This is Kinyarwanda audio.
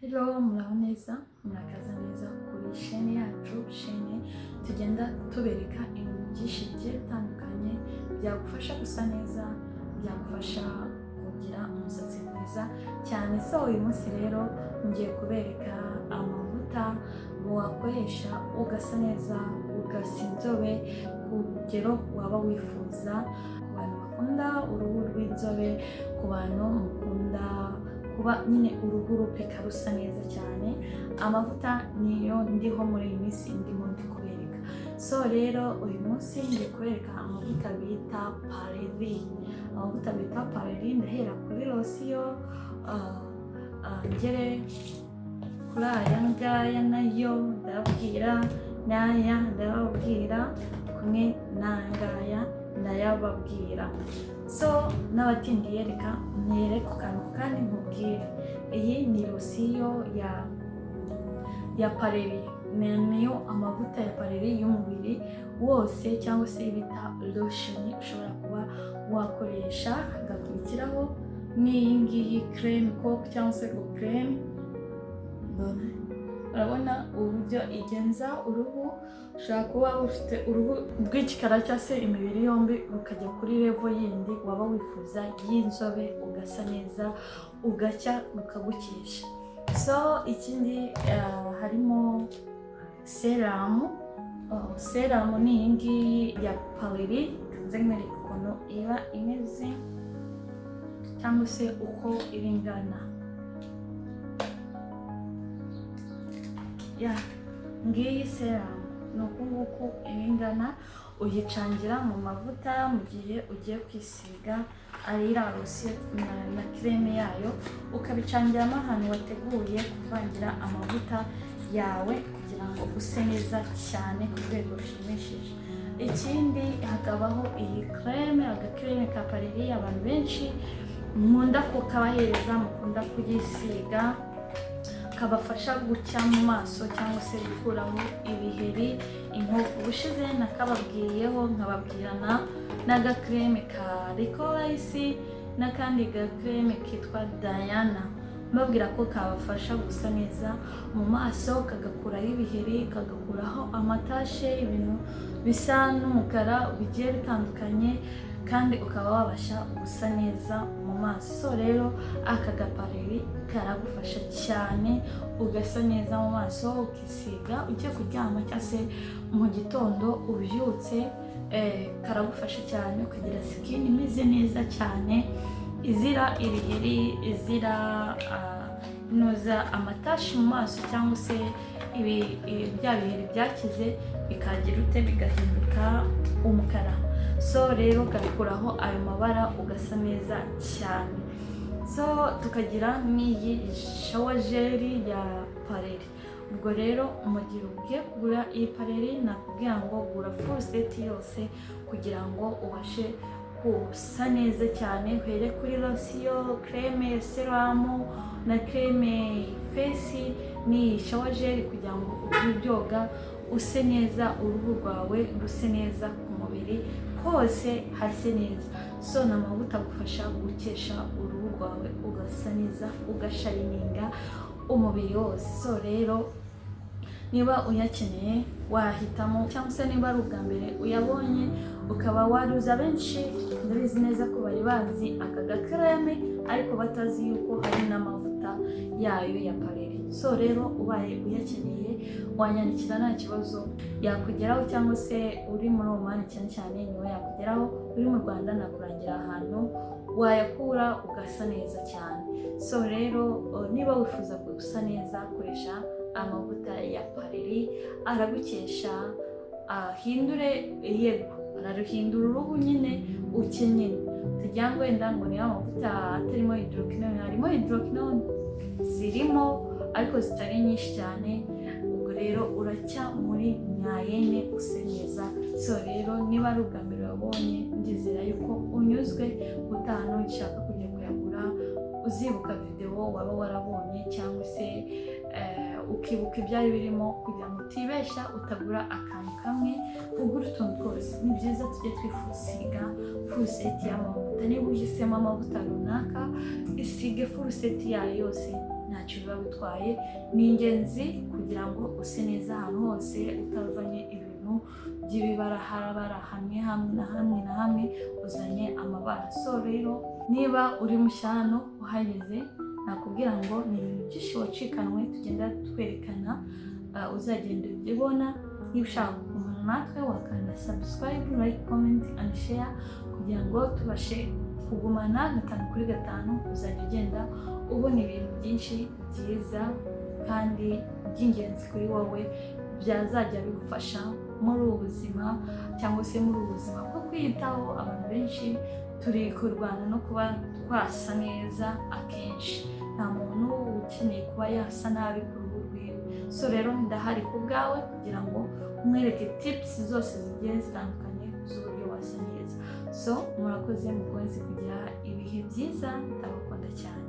Hello, muraho neza, murakaza neza kuri shene yacu, shene tugenda tubereka ibintu byinshi bigiye bitandukanye byagufasha gusa neza, byagufasha kugira umusatsi mwiza cyane. So uyu munsi rero ngiye kubereka amavuta wakoresha ugasa neza, ugasa inzobe ku rugero waba wifuza, ku bantu bakunda uruhu rw'inzobe, ku bantu mukunda kuba nyine uruhu rupika rusa neza cyane. Amavuta niyo ndiho muri iyi minsi ndimo ndikubereka. So rero uyu munsi ngiye kubereka amavuta bita Paleri. Amavuta bita Paleri ndahera kuri losiyo ngere kuri aya ngaya nayo ndababwira, n'aya ndababwira, kumwe n'angaya ndayababwira. So n'abatindiye reka ntere ku kantu kandi nkubwire, iyi ni losiyo ya Paleri, niyo amavuta ya Paleri y'umubiri wose cyangwa se bita lotion ushobora kuba wakoresha. Hagakurikiraho n'iyi ngiyi creme coke cyangwa se creme. Urabona uburyo igenza uruhu. Ushobora kuba ufite uruhu rw'igikara cyangwa se imibiri yombi, rukajya kuri level yindi waba wifuza y'inzobe, ugasa neza, ugacya, rukagukesha. So ikindi harimo seramu. Seramu ni iyi ngiyi ya Paleri, nze nkwereka ukuntu iba imeze cyangwa se uko iba ingana. Ngiyi seramu ni uku nguku iba ingana. Uyicangira mu mavuta mu gihe ugiye kwisiga ari losiyo na creme yayo, ukabicangiramo ahantu wateguye kuvangira amavuta yawe kugira ngo use neza cyane ku rwego rushimishije. Ikindi hakabaho iyi creme, agakreme ka Paleri abantu benshi nkunda kukabahereza, mukunda kuyisiga, kabafasha gucya mu maso cyangwa se gukuraho ibiheri, inkovu. Ubushize nakababwiyeho nkababwirana n'agakreme ka Ricolisi n'akandi gakreme kitwa Diana, mbabwira ko kabafasha gusa neza mu maso, kagakuraho ibiheri, kagakuraho amatashe, ibintu bisa n'umukara bigiye bitandukanye, kandi ukaba wabasha gusa neza mu maso. So rero aka gapaleri karagufasha cyane, ugasa neza mu maso, ukisiga ugiye kuryama cyangwa se mu gitondo ubyutse. Karagufasha cyane ukagira skin imeze neza cyane, izira ibiheri, izira inoza amatashi mu maso cyangwa se bya biheri byakize bikagira ute bigahinduka umukara. So rero kabikuraho ayo mabara ugasa neza cyane. So tukagira n'iyi shower gel ya Paleri. Ubwo rero mu gihe ugiye kugura iyi Paleri, nakubwira ngo gura full set yose kugira ngo ubashe gusa neza cyane. Uhere kuri losiyo, creme, seramu na creme face ni shower gel kugira ngo ubyoga use neza, uruhu rwawe ruse neza, ku mubiri hose hase neza. So na amavuta agufasha gukesha uruhu rwawe ugasa neza, ugashayininga umubiri wose. So rero niba uyakeneye wahitamo, cyangwa se niba ari ubwa mbere uyabonye ukaba waruza, benshi ndabizi neza ko bari bazi aka gakreme ariko batazi yuko hari n'amavuta yayo ya Paleri. So rero ubaye uyakeneye wanyandikira nta kibazo, yakugeraho, cyangwa se uri muri Oman cyane cyane niwe yakugeraho, uri mu Rwanda nakurangira ahantu wayakura ugasa neza cyane. So rero niba wifuza gusa neza, koresha amavuta ya Paleri, aragukesha, ahindure yego, araruhindura uruhu nyine ukeneye. Tugira ngo wenda ngo niyo amavuta atarimo hydroquinone, harimo hydroquinone zirimo ariko zitari nyinshi cyane. Ubwo rero uracya muri nyayene use neza. So rero niba ari ubwa mbere wabonye, ndizera yuko unyuzwe. Utaha nushaka kujya kuyagura, uzibuka video waba warabonye cyangwa se ukibuka ibyari birimo, kugira ngo utibeshya utagura akantu kamwe, ugura utuntu twose. Ni byiza tujye twifusiga full set y'amavuta. Niba uhisemo amavuta runaka, isige full set yayo yose ntacyo biba bitwaye. Ni ingenzi kugira ngo use neza ahantu hose utazanye ibintu by'ibibarahara hamwe na hamwe uzanye amabara. So rero niba uri mushya hano uhageze, nakubwira ngo ni ibintu byinshi wacikanwe tugenda twerekana, uzagenda ubibona. Niba ushaka kugumana natwe wakanda subscribe, like, comment and share kugira ngo tubashe kugumana 5/5. Uzajya ugenda ubona ibintu byinshi byiza kandi by'ingenzi kuri wowe byazajya bigufasha muri ubu buzima, cyangwa se muri ubu buzima bwo kwiyitaho. Abantu benshi turi kurwana no kuba twasa neza akenshi, nta muntu ukeneye kuba yasa nabi ku ruhu rwiwe. So rero ndahari ku bwawe kugira ngo umwereke tips zose zigiye zitandukanye z'uburyo wasa neza. So murakoze, mukomeze kugira ibihe byiza, ndabakunda cyane.